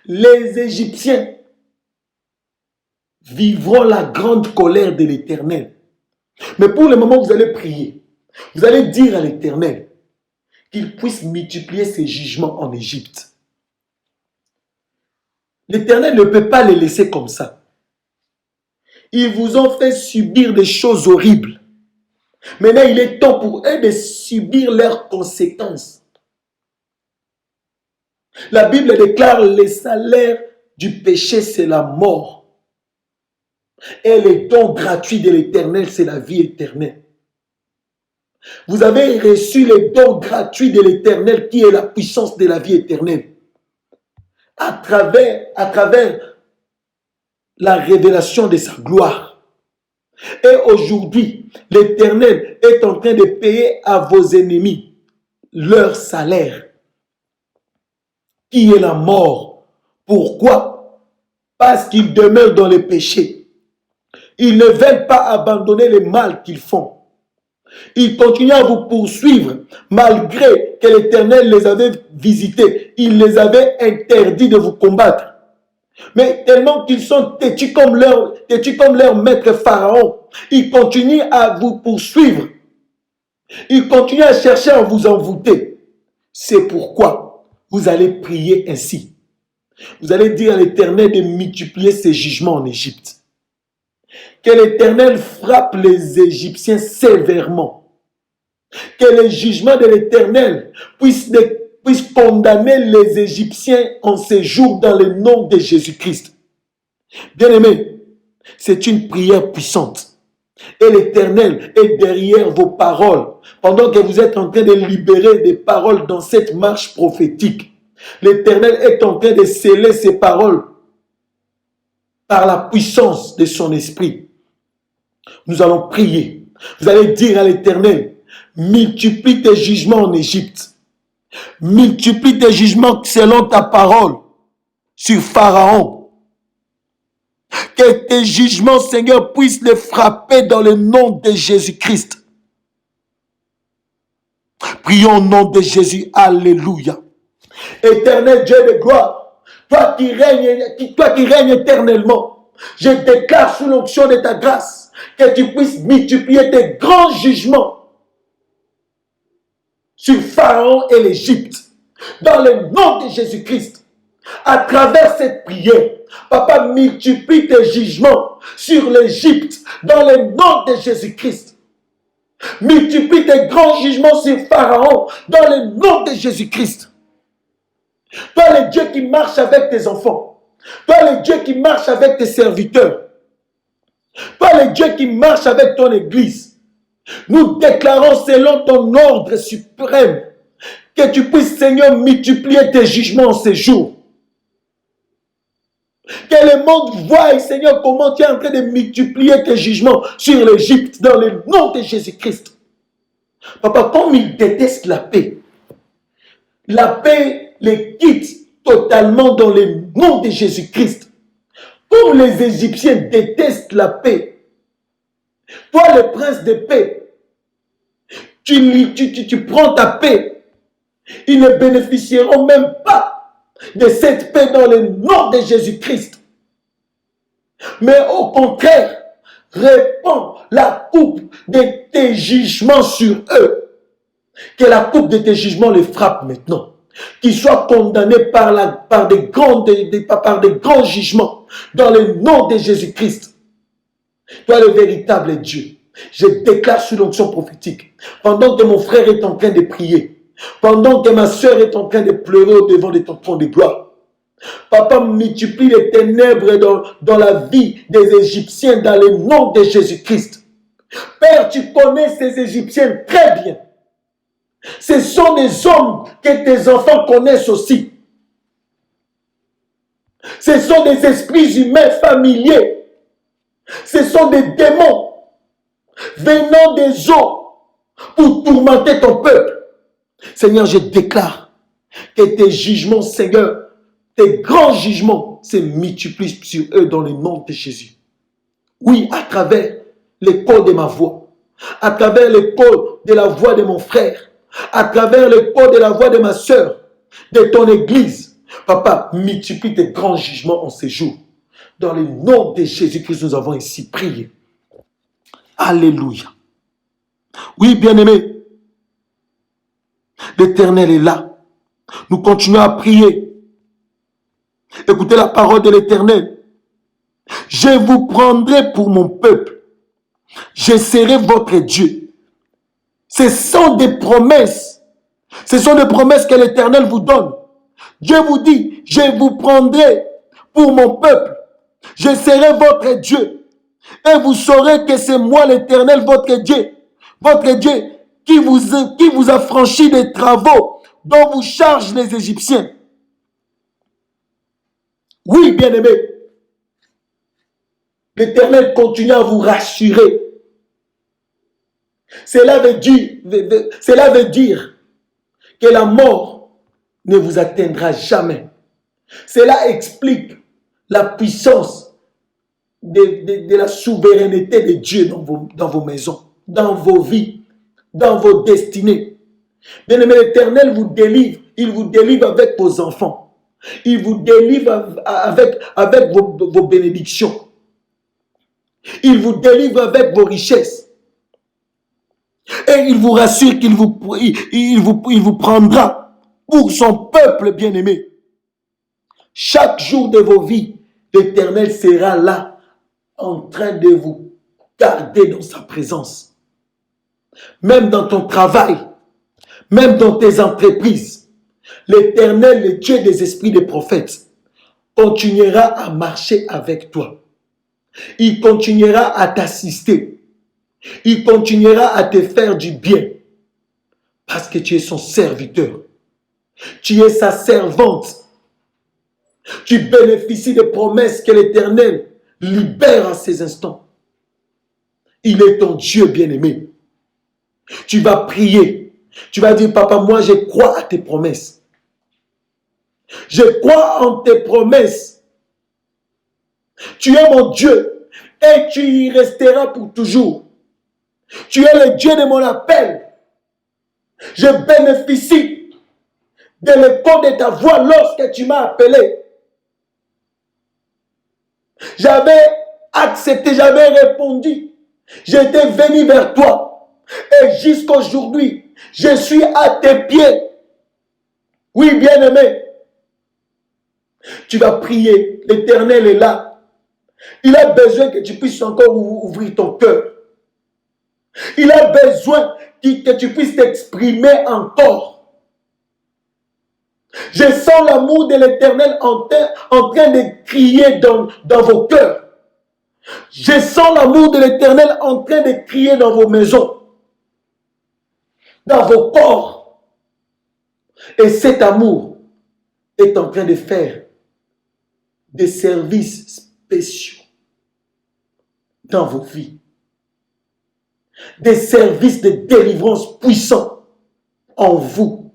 Speaker 1: Les Égyptiens vivront la grande colère de l'Éternel. Mais pour le moment, vous allez prier. Vous allez dire à l'Éternel qu'il puisse multiplier ses jugements en Égypte. L'Éternel ne peut pas les laisser comme ça. Ils vous ont fait subir des choses horribles. Maintenant, il est temps pour eux de subir leurs conséquences. La Bible déclare le salaire du péché, c'est la mort. Et le don gratuit de l'Éternel, c'est la vie éternelle. Vous avez reçu le don gratuit de l'Éternel qui est la puissance de la vie éternelle. À travers la révélation de sa gloire. Et aujourd'hui, l'Éternel est en train de payer à vos ennemis leur salaire, qui est la mort. Pourquoi? Parce qu'ils demeurent dans le péché. Ils ne veulent pas abandonner le mal qu'ils font. Ils continuent à vous poursuivre malgré que l'Éternel les avait visités. Il les avait interdit de vous combattre. Mais tellement qu'ils sont têtus comme leur maître Pharaon, ils continuent à vous poursuivre. Ils continuent à chercher à vous envoûter. C'est pourquoi vous allez prier ainsi. Vous allez dire à l'Éternel de multiplier ses jugements en Égypte. Que l'Éternel frappe les Égyptiens sévèrement. Que les jugements de l'Éternel puissent condamner les Égyptiens en ces jours dans le nom de Jésus-Christ. Bien-aimés, c'est une prière puissante. Et l'Éternel est derrière vos paroles. Pendant que vous êtes en train de libérer des paroles dans cette marche prophétique, l'Éternel est en train de sceller ces paroles par la puissance de son esprit. Nous allons prier. Vous allez dire à l'Éternel, multiplie tes jugements en Égypte. Multiplie tes jugements selon ta parole sur Pharaon. Que tes jugements, Seigneur, puissent les frapper dans le nom de Jésus-Christ. Prions au nom de Jésus. Alléluia. Éternel Dieu de gloire, toi qui règnes éternellement, je déclare sous l'onction de ta grâce que tu puisses multiplier tes grands jugements sur Pharaon et l'Égypte. Dans le nom de Jésus-Christ, à travers cette prière, Papa, multiplie tes jugements sur l'Égypte dans le nom de Jésus-Christ. Multiplie tes grands jugements sur Pharaon dans le nom de Jésus-Christ. Toi, le Dieu qui marche avec tes enfants. Toi, le Dieu qui marche avec tes serviteurs. Toi, le Dieu qui marche avec ton Église. Nous déclarons selon ton ordre suprême que tu puisses, Seigneur, multiplier tes jugements en ces jours. Que le monde voie, Seigneur, comment tu es en train de multiplier tes jugements sur l'Égypte dans le nom de Jésus-Christ. Papa, comme ils détestent la paix les quitte totalement dans le nom de Jésus-Christ. Comme les Égyptiens détestent la paix, toi, le prince de paix, tu prends ta paix. Ils ne bénéficieront même pas de cette paix dans le nom de Jésus-Christ. Mais au contraire, répands la coupe de tes jugements sur eux. Que la coupe de tes jugements les frappe maintenant. Qu'ils soient condamnés par des grands jugements dans le nom de Jésus-Christ. Toi, le véritable Dieu, je déclare sous l'onction prophétique, pendant que mon frère est en train de prier, pendant que ma soeur est en train de pleurer au-devant de ton trône de gloire, Papa, multiplie les ténèbres dans la vie des Égyptiens dans le nom de Jésus-Christ. Père, tu connais ces Égyptiens très bien. Ce sont des hommes que tes enfants connaissent aussi. Ce sont des esprits humains familiers. Ce sont des démons venant des eaux pour tourmenter ton peuple. Seigneur, je déclare que tes jugements, Seigneur, tes grands jugements se multiplient sur eux dans le nom de Jésus. Oui, à travers l'écho de ma voix, à travers l'écho de la voix de mon frère, à travers l'écho de la voix de ma soeur, de ton église. Papa, multiplie tes grands jugements en ces jours. Dans le nom de Jésus-Christ, nous avons ici prié. Alléluia. Oui, bien-aimés, l'Éternel est là. Nous continuons à prier. Écoutez la parole de l'Éternel. Je vous prendrai pour mon peuple. Je serai votre Dieu. Ce sont des promesses. Ce sont des promesses que l'Éternel vous donne. Dieu vous dit, je vous prendrai pour mon peuple. Je serai votre Dieu. Et vous saurez que c'est moi l'Éternel, votre Dieu. Votre Dieu qui vous a franchi des travaux dont vous chargent les Égyptiens. Oui, bien-aimés. L'Éternel continue à vous rassurer. Cela veut dire que la mort ne vous atteindra jamais. Cela explique la puissance de la souveraineté de Dieu dans vos maisons, dans vos vies, dans vos destinées. Bien-aimé, l'Éternel vous délivre. Il vous délivre avec vos enfants. Il vous délivre avec vos bénédictions. Il vous délivre avec vos richesses. Et il vous rassure qu'il vous prendra pour son peuple bien-aimé. Chaque jour de vos vies, l'Éternel sera là, en train de vous garder dans sa présence. Même dans ton travail, même dans tes entreprises, l'Éternel, le Dieu des esprits des prophètes, continuera à marcher avec toi. Il continuera à t'assister. Il continuera à te faire du bien. Parce que tu es son serviteur. Tu es sa servante. Tu bénéficies des promesses que l'Éternel libère en ces instants. Il est ton Dieu bien-aimé. Tu vas prier. Tu vas dire, papa, moi je crois à tes promesses. Je crois en tes promesses. Tu es mon Dieu et tu y resteras pour toujours. Tu es le Dieu de mon appel. Je bénéficie de l'écho de ta voix lorsque tu m'as appelé. J'avais accepté, j'avais répondu. J'étais venu vers toi. Et jusqu'à aujourd'hui, je suis à tes pieds. Oui, bien-aimé. Tu vas prier. L'Éternel est là. Il a besoin que tu puisses encore ouvrir ton cœur. Il a besoin que tu puisses t'exprimer encore. Je sens l'amour de l'Éternel en train de crier dans vos cœurs. Je sens l'amour de l'Éternel en train de crier dans vos maisons, dans vos corps. Et cet amour est en train de faire des services spéciaux dans vos vies. Des services de délivrance puissants en vous.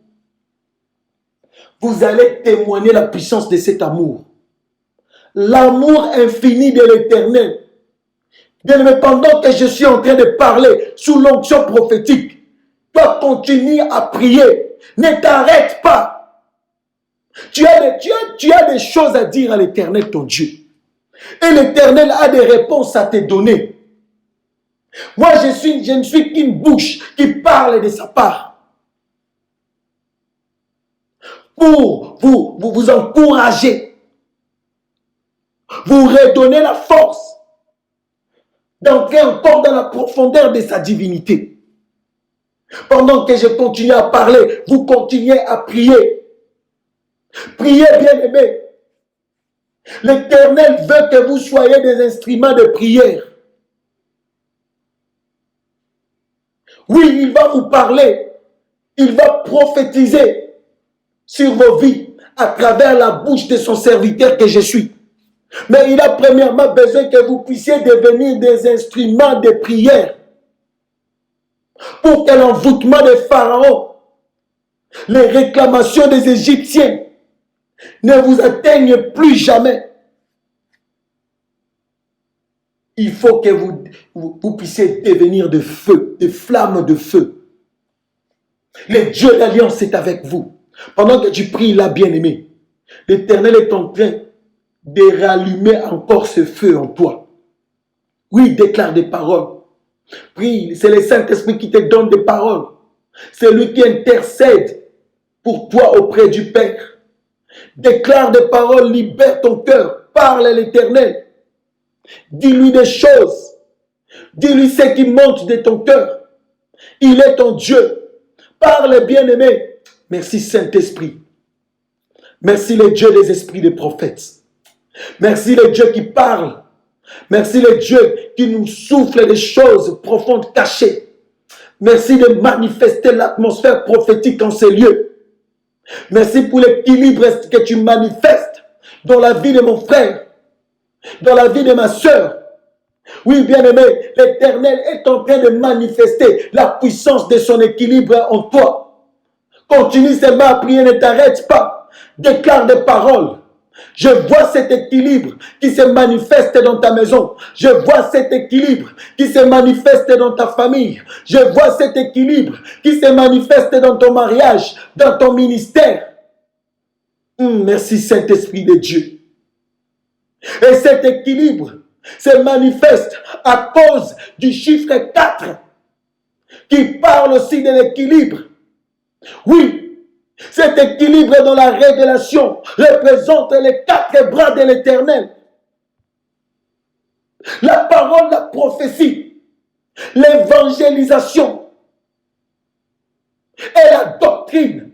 Speaker 1: Vous allez témoigner la puissance de cet amour. L'amour infini de l'Éternel. Bien-aimé, pendant que je suis en train de parler sous l'onction prophétique, toi continue à prier. Ne t'arrête pas. Tu as des choses à dire à l'Éternel, ton Dieu. Et l'Éternel a des réponses à te donner. Moi, je ne suis qu'une bouche qui parle de sa part. Pour vous encourager. Vous redonner la force d'entrer encore dans la profondeur de sa divinité. Pendant que je continue à parler, vous continuez à prier. Priez, bien-aimés. L'Éternel veut que vous soyez des instruments de prière. Oui, il va vous parler. Il va prophétiser sur vos vies à travers la bouche de son serviteur que je suis. Mais il a premièrement besoin que vous puissiez devenir des instruments de prière pour que l'envoûtement des pharaons, les réclamations des Égyptiens ne vous atteignent plus jamais. Il faut que vous puissiez devenir de feu, des flammes de feu. Le Dieu d'alliance est avec vous. Pendant que tu pries là, bien-aimé, l'Éternel est en train de rallumer encore ce feu en toi. Oui, déclare des paroles. Prie, c'est le Saint-Esprit qui te donne des paroles. C'est lui qui intercède pour toi auprès du Père. Déclare des paroles, libère ton cœur, parle à l'Éternel. Dis-lui des choses. Dis-lui ce qui monte de ton cœur. Il est ton Dieu. Parle, bien-aimé. Merci Saint-Esprit. Merci le Dieu des esprits des prophètes. Merci le Dieu qui parle. Merci le Dieu qui nous souffle des choses profondes cachées. Merci de manifester l'atmosphère prophétique en ces lieux. Merci pour l'équilibre que tu manifestes dans la vie de mon frère, dans la vie de ma sœur, Oui, bien-aimé, l'Éternel est en train de manifester la puissance de son équilibre en toi. Continue seulement à prier, ne t'arrête pas. Déclare des paroles. Je vois cet équilibre qui se manifeste dans ta maison. Je vois cet équilibre qui se manifeste dans ta famille. Je vois cet équilibre qui se manifeste dans ton mariage, dans ton ministère. Merci Saint-Esprit de Dieu. Et cet équilibre se manifeste à cause du chiffre 4 qui parle aussi de l'équilibre. Oui, cet équilibre dans la révélation représente les 4 bras de l'Éternel. La parole, la prophétie, l'évangélisation et la doctrine.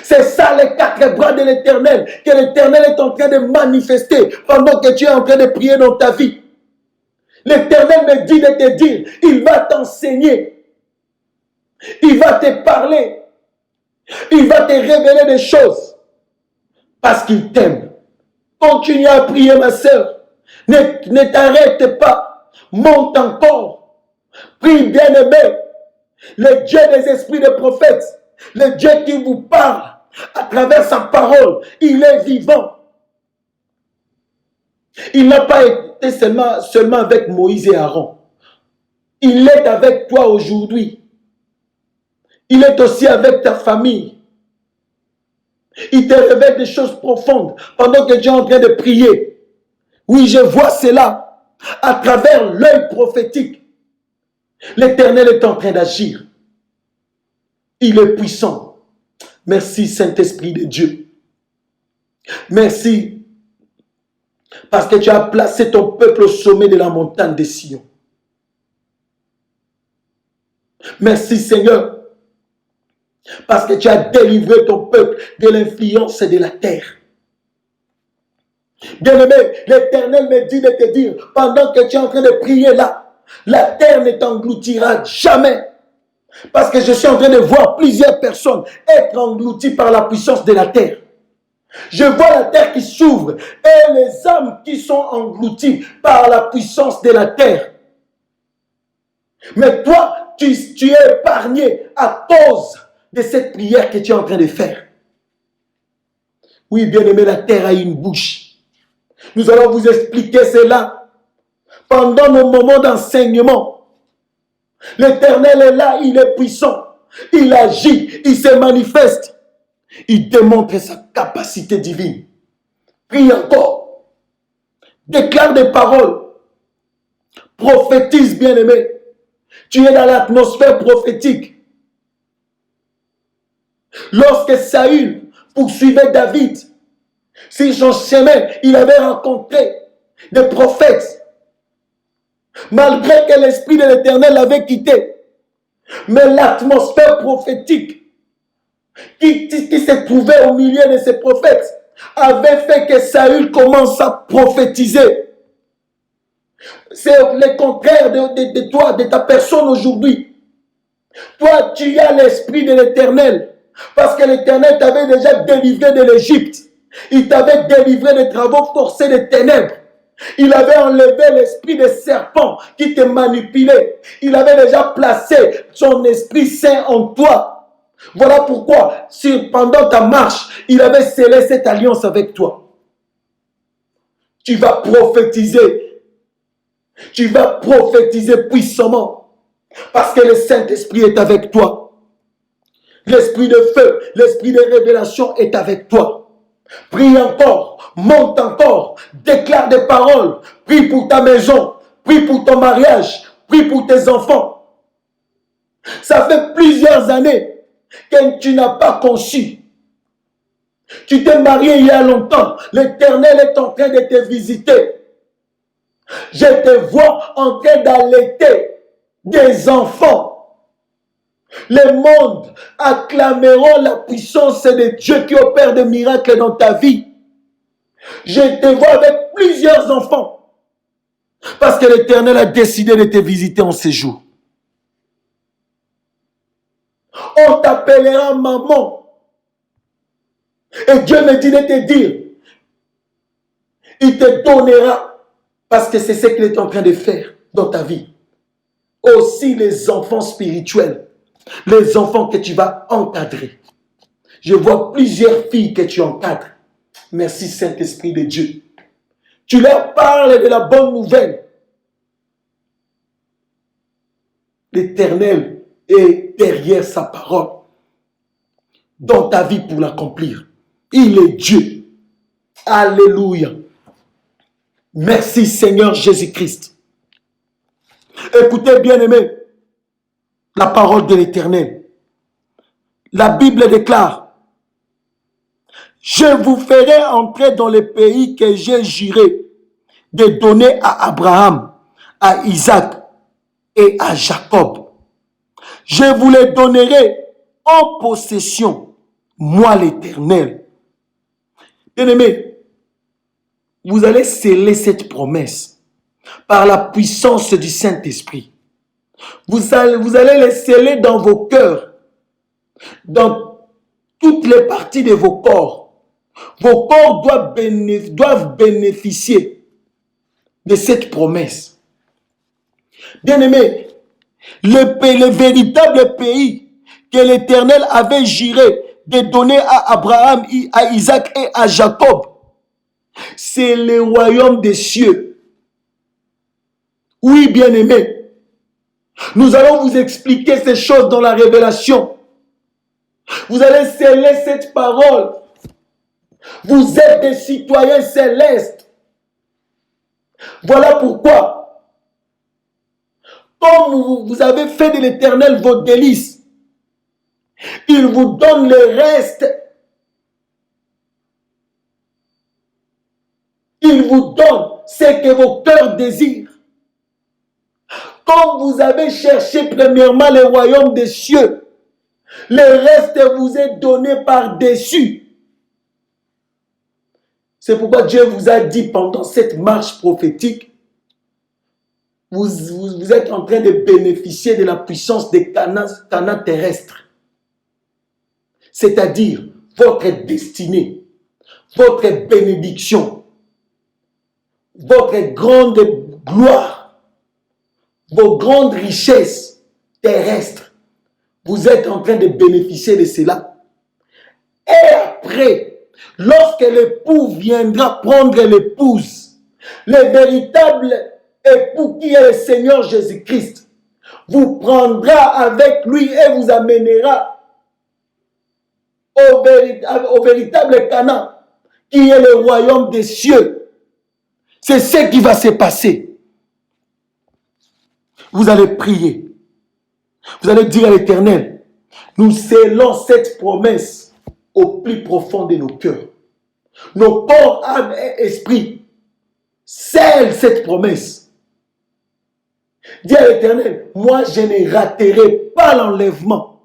Speaker 1: C'est ça les 4 bras de l'Éternel que l'Éternel est en train de manifester pendant que tu es en train de prier dans ta vie. L'Éternel me dit de te dire, il va t'enseigner, il va te parler, il va te révéler des choses parce qu'il t'aime. Continue à prier, ma sœur. Ne t'arrête pas. Monte encore. Prie, bien-aimé. Le Dieu des esprits des prophètes, le Dieu qui vous parle à travers sa parole, il est vivant. Il n'a pas été seulement avec Moïse et Aaron. Il est avec toi aujourd'hui. Il est aussi avec ta famille. Il te révèle des choses profondes pendant que tu es en train de prier. Oui, je vois cela à travers l'œil prophétique. L'Éternel est en train d'agir. Il est puissant. Merci Saint-Esprit de Dieu. Merci parce que tu as placé ton peuple au sommet de la montagne de Sion. Merci Seigneur parce que tu as délivré ton peuple de l'influence de la terre. Bien-aimé, l'Éternel me dit de te dire, pendant que tu es en train de prier là, la terre ne t'engloutira jamais. Parce que je suis en train de voir plusieurs personnes être englouties par la puissance de la terre. Je vois la terre qui s'ouvre et les âmes qui sont englouties par la puissance de la terre. Mais toi, tu es épargné à cause de cette prière que tu es en train de faire. Oui, bien-aimé, la terre a une bouche. Nous allons vous expliquer cela pendant nos moments d'enseignement. L'Éternel est là, il est puissant. Il agit, il se manifeste. Il démontre sa capacité divine. Prie encore. Déclare des paroles. Prophétise, bien-aimé. Tu es dans l'atmosphère prophétique. Lorsque Saül poursuivait David, sur son chemin, il avait rencontré des prophètes. Malgré que l'Esprit de l'Éternel l'avait quitté. Mais l'atmosphère prophétique qui se trouvait au milieu de ces prophètes avait fait que Saül commence à prophétiser. C'est le contraire de toi, de ta personne aujourd'hui. Toi, tu as l'Esprit de l'Éternel. Parce que l'Éternel t'avait déjà délivré de l'Égypte. Il t'avait délivré des travaux forcés des ténèbres. Il avait enlevé l'esprit de serpent qui te manipulait. Il avait déjà placé son Esprit Saint en toi. Voilà pourquoi, pendant ta marche, il avait scellé cette alliance avec toi. Tu vas prophétiser. Tu vas prophétiser puissamment. Parce que le Saint-Esprit est avec toi. L'Esprit de feu, l'Esprit de révélation est avec toi. Prie encore, monte encore, déclare des paroles, prie pour ta maison, prie pour ton mariage, prie pour tes enfants. Ça fait plusieurs années que tu n'as pas conçu. Tu t'es marié il y a longtemps, l'Éternel est en train de te visiter. Je te vois en train d'allaiter des enfants. Le monde acclameront la puissance de Dieu qui opère des miracles dans ta vie. Je te vois avec plusieurs enfants. Parce que l'Éternel a décidé de te visiter en ces jours. On t'appellera maman. Et Dieu me dit de te dire, il te donnera. Parce que c'est ce qu'il est en train de faire. dans ta vie. Aussi les enfants spirituels, les enfants que tu vas encadrer. Je vois plusieurs filles que tu encadres. Merci Saint-Esprit de Dieu. Tu leur parles de la bonne nouvelle. L'Éternel est derrière sa parole dans ta vie pour l'accomplir. Il est Dieu. Alléluia. Merci Seigneur Jésus-Christ. Écoutez bien aimé, la parole de l'Éternel. La Bible déclare: je vous ferai entrer dans le pays que j'ai juré de donner à Abraham, à Isaac et à Jacob. Je vous les donnerai en possession, moi l'Éternel. Bien-aimé, vous allez sceller cette promesse par la puissance du Saint-Esprit. Vous allez les sceller dans vos cœurs, dans toutes les parties de vos corps. Vos corps doivent bénéficier de cette promesse. Bien-aimé, le véritable pays que l'Éternel avait juré de donner à Abraham, à Isaac et à Jacob, c'est le royaume des cieux. Oui, bien-aimé, nous allons vous expliquer ces choses dans la révélation. Vous allez sceller cette parole. Vous êtes des citoyens célestes. Voilà pourquoi, comme vous avez fait de l'Éternel vos délices, il vous donne le reste. Il vous donne ce que vos cœurs désirent. Comme vous avez cherché premièrement le royaume des cieux, le reste vous est donné par-dessus. C'est pourquoi Dieu vous a dit pendant cette marche prophétique, vous êtes en train de bénéficier de la puissance des canaux terrestres. C'est-à-dire votre destinée, votre bénédiction, votre grande gloire, vos grandes richesses terrestres. Vous êtes en train de bénéficier de cela. Et après, lorsque l'époux viendra prendre l'épouse, le véritable époux qui est le Seigneur Jésus-Christ, vous prendra avec lui et vous amènera au véritable Canaan, qui est le royaume des cieux. C'est ce qui va se passer. Vous allez prier. Vous allez dire à l'Éternel, nous scellons cette promesse au plus profond de nos cœurs. Nos corps, âme et esprit scellent cette promesse. Dis à l'Éternel, moi je ne raterai pas l'enlèvement.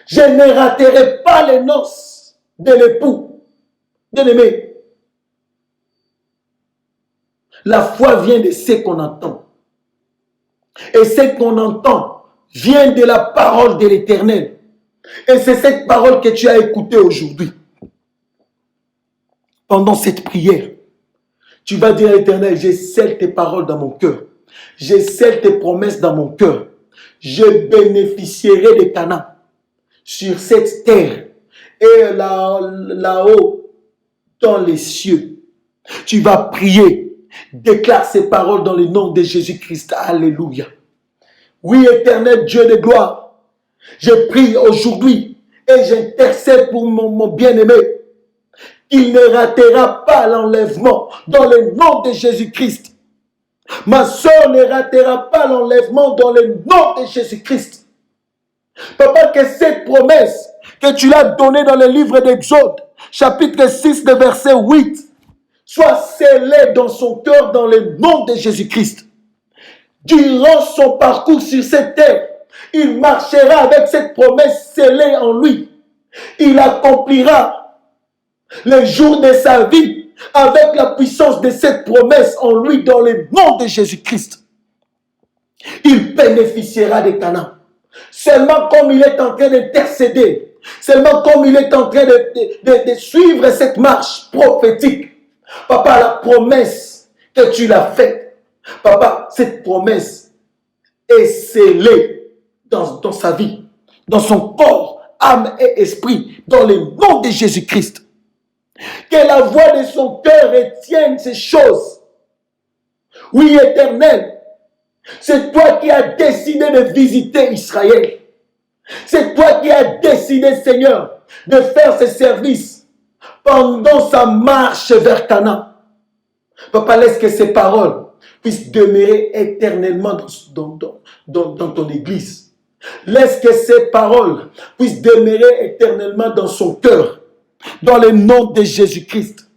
Speaker 1: Je ne raterai pas les noces de l'époux. Bien-aimé, la foi vient de ce qu'on entend. Et ce qu'on entend vient de la parole de l'Éternel. Et c'est cette parole que tu as écoutée aujourd'hui. Pendant cette prière, tu vas dire à l'Éternel, je scelle tes paroles dans mon cœur. Je scelle tes promesses dans mon cœur. Je bénéficierai de Canaan sur cette terre et là-haut dans les cieux. Tu vas prier. Déclare ces paroles dans le nom de Jésus-Christ. Alléluia. Oui, éternel Dieu de gloire, je prie aujourd'hui et j'intercède pour mon bien-aimé. Il ne ratera pas l'enlèvement dans le nom de Jésus-Christ. Ma soeur ne ratera pas l'enlèvement dans le nom de Jésus-Christ. Papa, que cette promesse que tu l'as donnée dans le livre d'Exode, chapitre 6, de verset 8, soit scellée dans son cœur dans le nom de Jésus-Christ. Durant son parcours sur cette terre, il marchera avec cette promesse scellée en lui. Il accomplira les jours de sa vie avec la puissance de cette promesse en lui dans le nom de Jésus-Christ. Il bénéficiera des Canaan. Seulement comme il est en train d'intercéder, seulement comme il est en train de suivre cette marche prophétique, Papa, la promesse que tu l'as faite. Papa, cette promesse est scellée dans sa vie, dans son corps, âme et esprit, dans le nom de Jésus-Christ. Que la voix de son cœur retienne ces choses. Oui, Éternel, c'est toi qui as décidé de visiter Israël. C'est toi qui as décidé, Seigneur, de faire ce service pendant sa marche vers Canaan. Papa, laisse que ces paroles puissent demeurer éternellement dans ton église. Laisse que ces paroles puissent demeurer éternellement dans son cœur. Dans le nom de Jésus-Christ.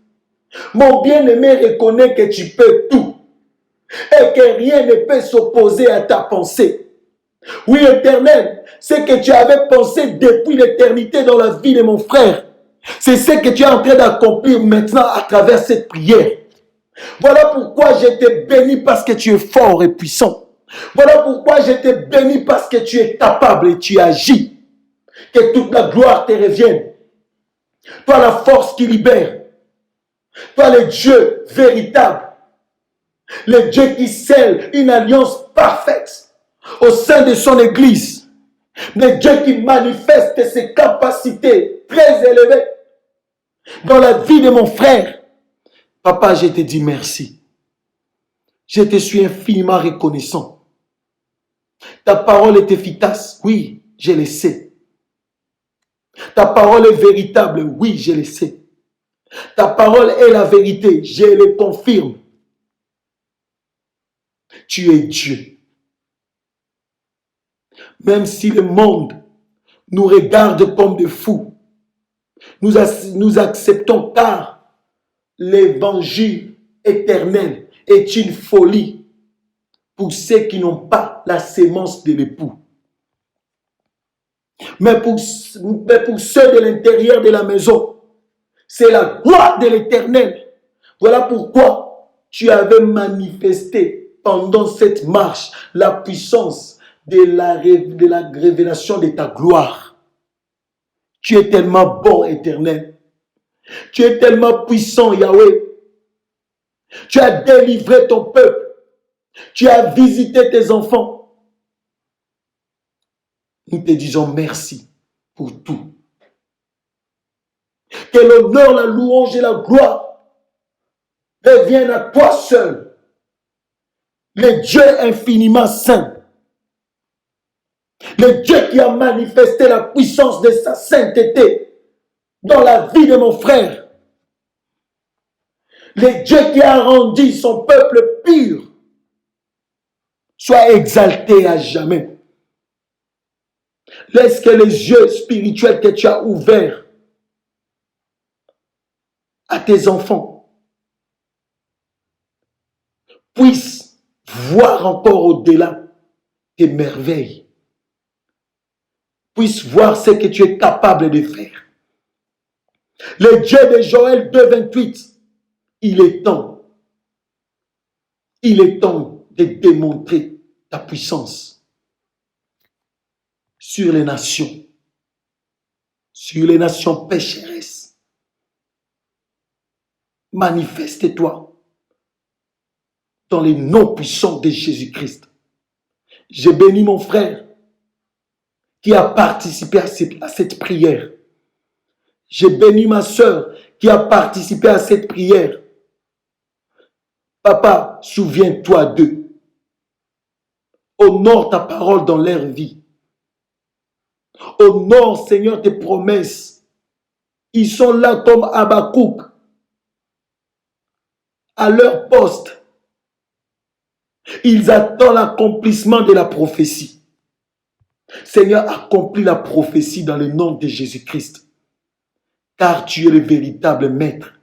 Speaker 1: Mon bien-aimé, reconnais que tu peux tout. Et que rien ne peut s'opposer à ta pensée. Oui, Éternel, ce que tu avais pensé depuis l'éternité dans la vie de mon frère, c'est ce que tu es en train d'accomplir maintenant à travers cette prière. Voilà pourquoi je te bénis parce que tu es fort et puissant. Voilà pourquoi je te bénis parce que tu es capable et tu agis. Que toute la gloire te revienne. Toi la force qui libère. Toi le Dieu véritable. Le Dieu qui scelle une alliance parfaite au sein de son église. Le Dieu qui manifeste ses capacités très élevées dans la vie de mon frère. Papa, je te dis merci. Je te suis infiniment reconnaissant. Ta parole est efficace. Oui, je le sais. Ta parole est véritable. Oui, je le sais. Ta parole est la vérité. Je le confirme. Tu es Dieu. Même si le monde nous regarde comme des fous, nous acceptons car l'évangile éternel est une folie pour ceux qui n'ont pas la sémence de l'époux. Mais pour ceux de l'intérieur de la maison, c'est la gloire de l'éternel. Voilà pourquoi tu avais manifesté pendant cette marche la puissance de la révélation de ta gloire. Tu es tellement bon, Éternel. Tu es tellement puissant, Yahweh. Tu as délivré ton peuple. Tu as visité tes enfants. Nous te disons merci pour tout. Que l'honneur, la louange et la gloire reviennent à toi seul, le Dieu infiniment saint, le Dieu qui a manifesté la puissance de sa sainteté dans la vie de mon frère, le Dieu qui a rendu son peuple pur. Sois exalté à jamais. Laisse que les yeux spirituels que tu as ouverts à tes enfants puissent voir encore au-delà tes merveilles, puissent voir ce que tu es capable de faire. Le Dieu de Joël 2,28, il est temps de démontrer ta puissance sur les nations pécheresses. Manifeste-toi dans les noms puissants de Jésus-Christ. J'ai béni mon frère qui a participé à cette prière. J'ai béni ma sœur qui a participé à cette prière. Papa, souviens-toi d'eux. Honore ta parole dans leur vie. Honore, Seigneur, tes promesses. Ils sont là comme Habakkuk, à leur poste. Ils attendent l'accomplissement de la prophétie. Seigneur, accomplis la prophétie dans le nom de Jésus-Christ. Car tu es le véritable maître,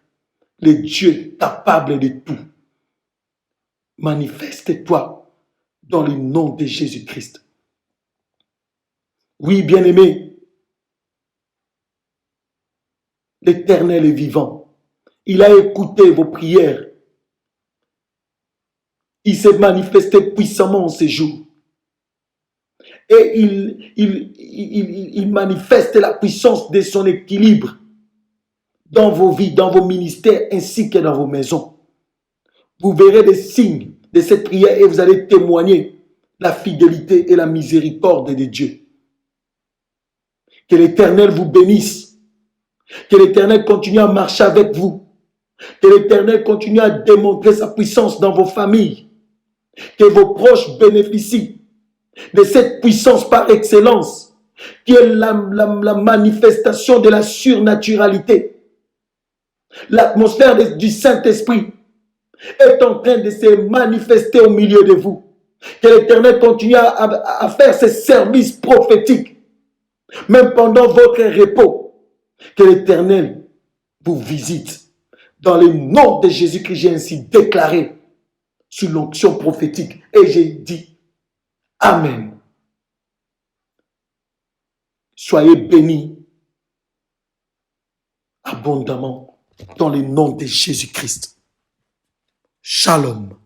Speaker 1: le Dieu capable de tout. Manifeste-toi dans le nom de Jésus-Christ. Oui, bien-aimé, l'Éternel est vivant. Il a écouté vos prières. Il s'est manifesté puissamment en ces jours. Et il manifeste la puissance de son équilibre dans vos vies, dans vos ministères, ainsi que dans vos maisons. Vous verrez des signes de cette prière et vous allez témoigner la fidélité et la miséricorde de Dieu. Que l'Éternel vous bénisse. Que l'Éternel continue à marcher avec vous. Que l'Éternel continue à démontrer sa puissance dans vos familles. Que vos proches bénéficient de cette puissance par excellence, qui est la manifestation de la surnaturalité. L'atmosphère du Saint-Esprit est en train de se manifester au milieu de vous. Que l'Éternel continue à faire ses services prophétiques, même pendant votre repos. Que l'Éternel vous visite. Dans le nom de Jésus-Christ, j'ai ainsi déclaré sous l'onction prophétique. Et j'ai dit Amen. Soyez bénis abondamment dans le nom de Jésus-Christ. Shalom.